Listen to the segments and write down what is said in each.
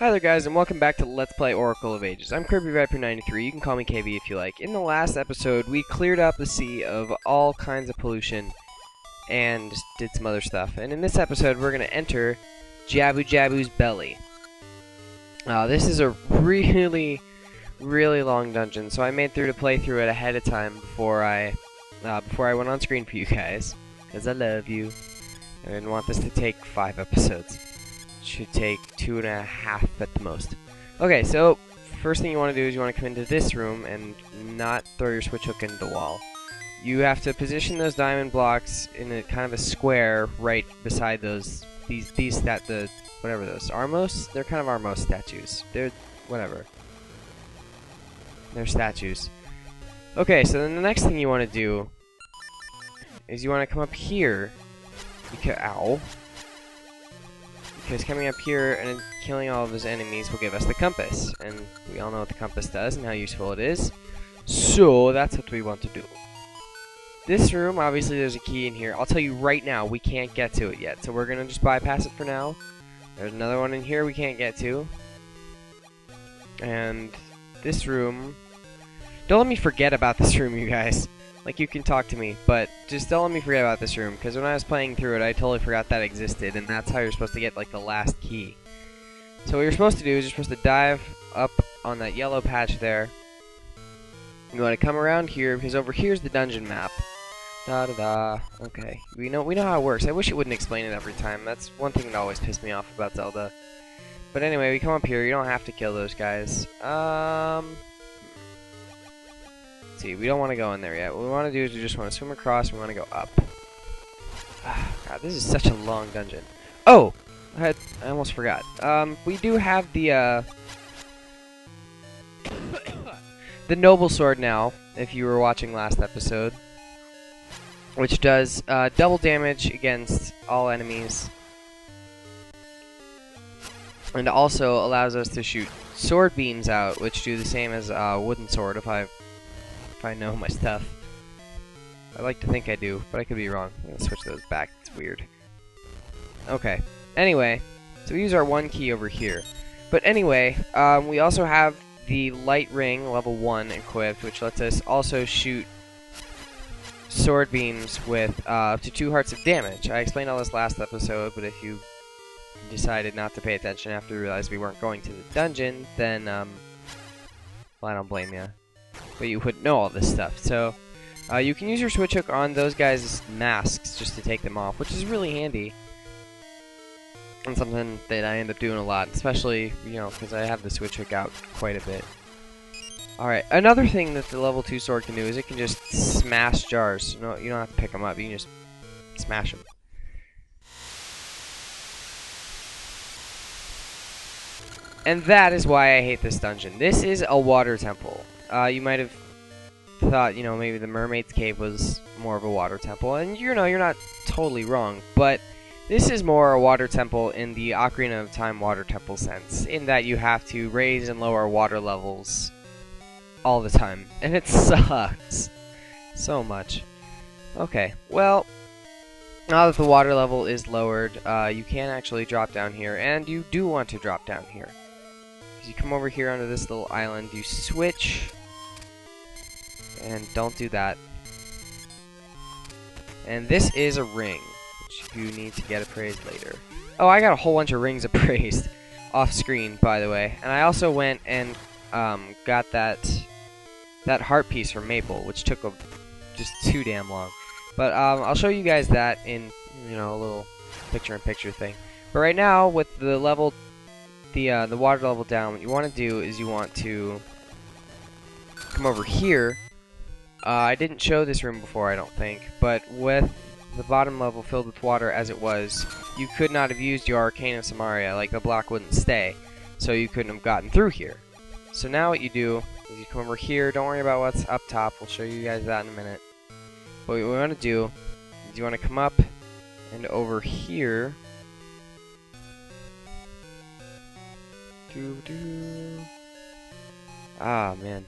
Hi there guys, and welcome back to Let's Play Oracle of Ages. I'm KirbyViper93, you can call me KB if you like. In the last episode, we cleared up the sea of all kinds of pollution and did some other stuff. And in this episode, we're going to enter Jabu-Jabu's belly. This is a really long dungeon, so I made to play through it ahead of time before I went on screen for you guys, because I love you. I didn't want this to take 5 episodes. Should take 2.5 at the most. Okay, so first thing you want to do is you want to come into this room and not throw your switch hook into the wall. You have to position those diamond blocks in a kind of a square right beside those whatever those Armos. They're kind of Armos statues. They're whatever. They're statues. Okay, so then the next thing you want to do is you want to come up here because coming up here and killing all of those enemies will give us the compass. And we all know what the compass does and how useful it is. So that's what we want to do. This room, obviously there's a key in here. I'll tell you right now, we can't get to it yet. So we're going to just bypass it for now. There's another one in here we can't get to. And this room... Don't let me forget about this room, you guys. Like, you can talk to me, but just don't let me forget about this room, because when I was playing through it, I totally forgot that existed, and that's how you're supposed to get, like, the last key. So what you're supposed to do is you're supposed to dive up on that yellow patch there. You want to come around here, because over here's the dungeon map. Da-da-da. Okay. We know how it works. I wish it wouldn't explain it every time. That's one thing that always pissed me off about Zelda. But anyway, we come up here. You don't have to kill those guys. See, we don't want to go in there yet. What we want to do is we just want to swim across. We want to go up. God, this is such a long dungeon. Oh, I almost forgot. We do have the noble sword now. If you were watching last episode, which does double damage against all enemies, and also allows us to shoot sword beams out, which do the same as a wooden sword. If I know my stuff. I like to think I do, but I could be wrong. I'm gonna switch those back. It's weird. Okay. Anyway, so we use our one key over here. But anyway, we also have the light ring, level 1, equipped, which lets us also shoot sword beams with up to 2 hearts of damage. I explained all this last episode, but if you decided not to pay attention after you realized we weren't going to the dungeon, then, well, I don't blame you. But you wouldn't know all this stuff. So you can use your switch hook on those guys' masks just to take them off, which is really handy. And something that I end up doing a lot, especially, you know, because I have the switch hook out quite a bit. Alright, another thing that the level 2 sword can do is it can just smash jars. No, you don't have to pick them up, you can just smash them. And that is why I hate this dungeon. This is a water temple. You might have thought, you know, maybe the Mermaid's Cave was more of a water temple, and you know, you're not totally wrong, but this is more a water temple in the Ocarina of Time water temple sense, in that you have to raise and lower water levels all the time, and it sucks so much. Okay, well, now that the water level is lowered, you can actually drop down here, and you do want to drop down here. You come over here onto this little island, you switch, and don't do that. And this is a ring, which you need to get appraised later. Oh, I got a whole bunch of rings appraised off screen, by the way. And I also went and got that heart piece from Maple, which took just too damn long. But I'll show you guys that in, you know, a little picture-in-picture thing. But right now, with the level, the water level down, what you want to do is you want to come over here. I didn't show this room before, I don't think, but with the bottom level filled with water as it was, you could not have used your Arcane of Samaria, like the block wouldn't stay, so you couldn't have gotten through here. So now what you do is you come over here, don't worry about what's up top, we'll show you guys that in a minute. But what we want to do is you want to come up and over here. Ah, man.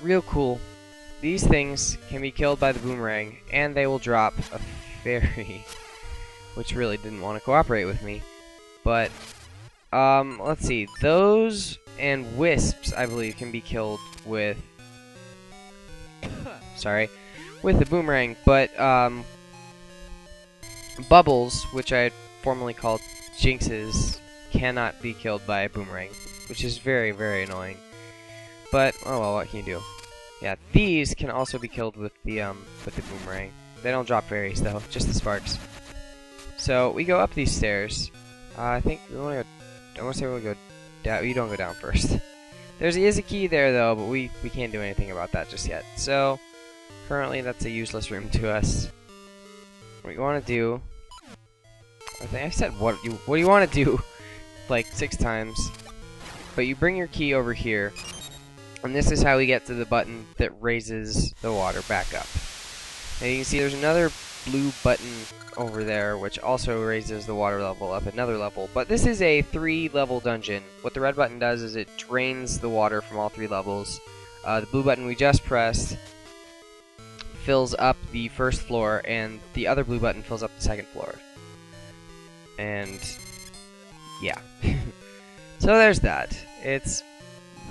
Real cool. These things can be killed by the boomerang, and they will drop a fairy, which really didn't want to cooperate with me. But let's see. Those and wisps, I believe, can be killed with with the boomerang. But bubbles, which I had formerly called jinxes, cannot be killed by a boomerang, which is very, very annoying. But oh well, what can you do? Yeah, these can also be killed with the boomerang. They don't drop fairies though, just the sparks. So we go up these stairs. I think we want to go. I want to say we'll go down. You don't go down first. There is a key there though, but we can't do anything about that just yet. So currently, that's a useless room to us. What you want to do? I think I said what you want to do like 6 times. But you bring your key over here, and this is how we get to the button that raises the water back up. And you can see there's another blue button over there, which also raises the water level up another level. But this is a 3-level dungeon. What the red button does is it drains the water from all 3 levels. The blue button we just pressed fills up the first floor, and the other blue button fills up the second floor. And yeah. So there's that. It's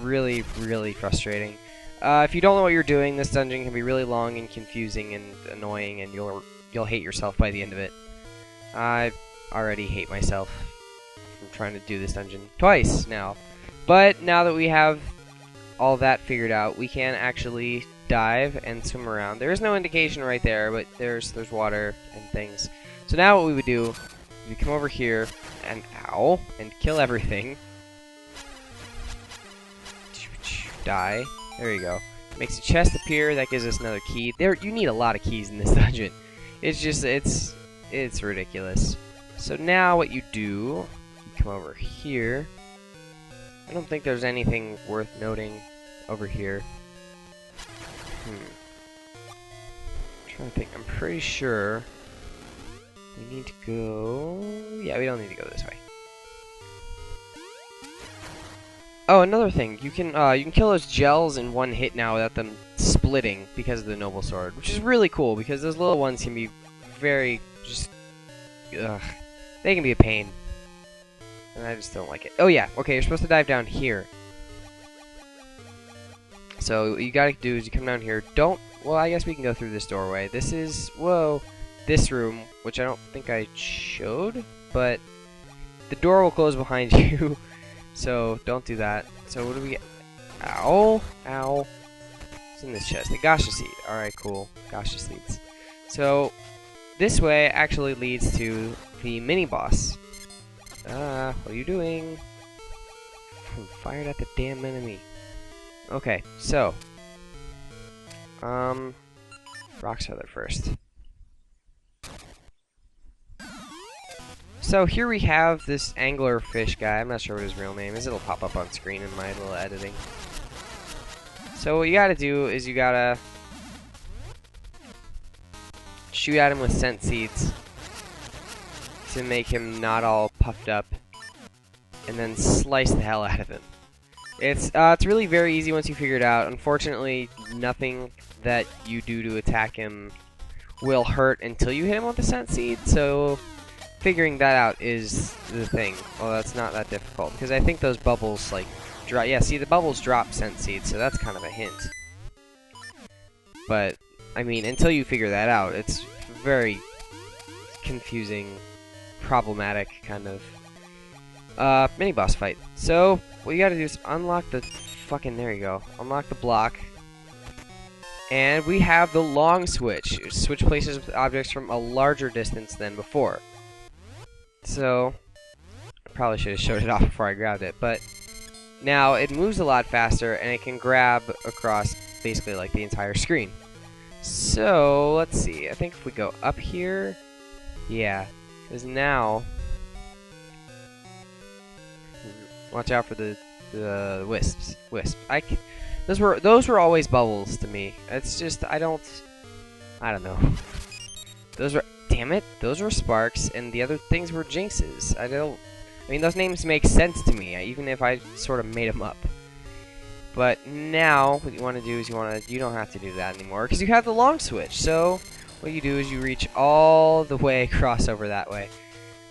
really, really frustrating. If you don't know what you're doing, this dungeon can be really long and confusing and annoying, and you'll hate yourself by the end of it. I already hate myself from trying to do this dungeon twice now. But now that we have all that figured out, we can actually dive and swim around. There is no indication right there, but there's water and things. So now what we would do is we come over here and kill everything. Die. There you go. Makes a chest appear. That gives us another key. You need a lot of keys in this dungeon. It's just it's ridiculous. So now what you do, you come over here. I don't think there's anything worth noting over here. I'm trying to think. I'm pretty sure we need to go. Yeah, we don't need to go this way. Oh, another thing, you can kill those gels in one hit now without them splitting because of the noble sword, which is really cool because those little ones can be very they can be a pain, and I just don't like it. Oh yeah, okay, you're supposed to dive down here. So what you gotta do is you come down here. Well, I guess we can go through this doorway. This is this room, which I don't think I showed, but the door will close behind you. So, don't do that. So, what do we get? Ow! Ow! What's in this chest? The Gasha seed. Alright, cool. Gasha seeds. So, this way actually leads to the mini-boss. What are you doing? I'm fired at the damn enemy. Okay, so. Rock Feather first. So here we have this anglerfish guy. I'm not sure what his real name is. It'll pop up on screen in my little editing. So what you gotta do is you gotta shoot at him with scent seeds to make him not all puffed up, and then slice the hell out of him. It's really very easy once you figure it out. Unfortunately, nothing that you do to attack him will hurt until you hit him with the scent seed, so figuring that out is the thing. Well, that's not that difficult, because I think those bubbles, like, drop. Yeah, see, the bubbles drop scent seeds, so that's kind of a hint. But, I mean, until you figure that out, it's very confusing, problematic kind of mini-boss fight. So, what you gotta do is unlock the fucking, there you go, unlock the block. And we have the long switch. Switch places with objects from a larger distance than before. So, I probably should have showed it off before I grabbed it, but now it moves a lot faster and it can grab across basically like the entire screen. So, let's see. I think if we go up here, yeah, because now, watch out for the wisps. Those were always bubbles to me. It's just I don't know. Those were. Damn it, those were sparks, and the other things were jinxes. I mean, those names make sense to me, even if I sort of made them up. But now, what you want to do is you don't have to do that anymore, because you have the long switch. So, what you do is you reach all the way across over that way.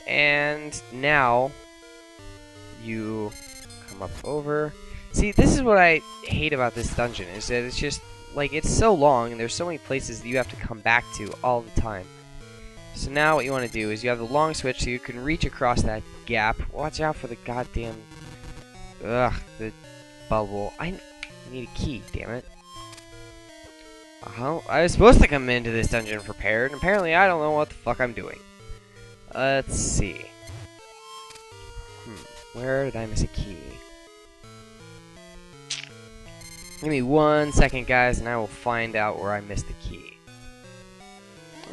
And now, you come up over. See, this is what I hate about this dungeon, is that it's just, like, it's so long, and there's so many places that you have to come back to all the time. So now what you want to do is you have the long switch so you can reach across that gap. Watch out for the goddamn... Ugh, the bubble. I need a key, damn it. I was supposed to come into this dungeon prepared, and apparently I don't know what the fuck I'm doing. Let's see. Where did I miss a key? Give me 1 second, guys, and I will find out where I missed the key.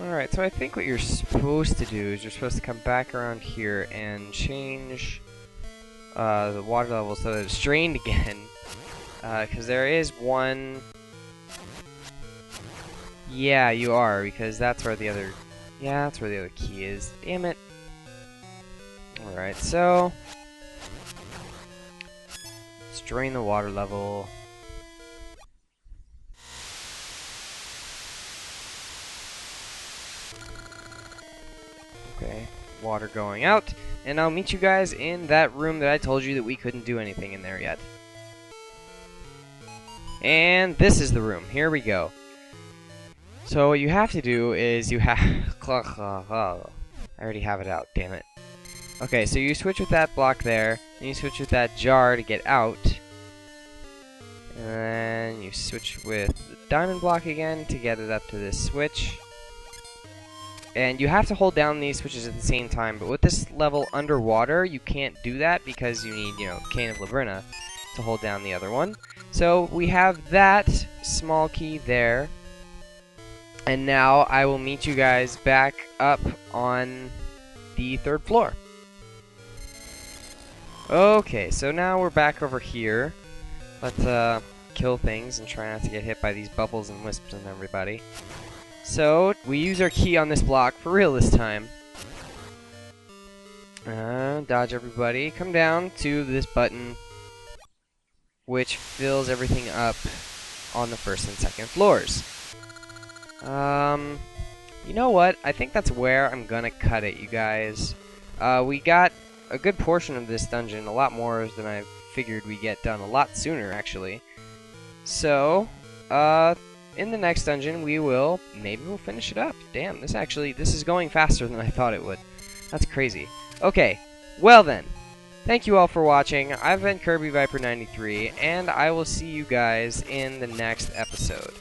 Alright, so I think what you're supposed to do is you're supposed to come back around here and change the water level so that it's drained again. Because there is one... Yeah, you are, because that's where the other... Yeah, that's where the other key is. Damn it. Alright, so... let's drain the water level. Okay, water going out. And I'll meet you guys in that room that I told you that we couldn't do anything in there yet. And this is the room. Here we go. So what you have to do is you have... I already have it out, damn it. Okay, so you switch with that block there, and you switch with that jar to get out. And then you switch with the diamond block again to get it up to this switch. And you have to hold down these switches at the same time, but with this level underwater, you can't do that because you need, Cane of Labrina to hold down the other one. So we have that small key there. And now I will meet you guys back up on the 3rd floor. Okay, so now we're back over here. Let's kill things and try not to get hit by these bubbles and wisps and everybody. So we use our key on this block for real this time. Dodge everybody. Come down to this button, which fills everything up on the 1st and 2nd floors. You know what? I think that's where I'm gonna cut it, you guys. We got a good portion of this dungeon, a lot more than I figured we'd get done, a lot sooner, actually. So, in the next dungeon, maybe we'll finish it up. Damn, this is going faster than I thought it would. That's crazy. Okay, well then, thank you all for watching. I've been Kirby Viper 93, and I will see you guys in the next episode.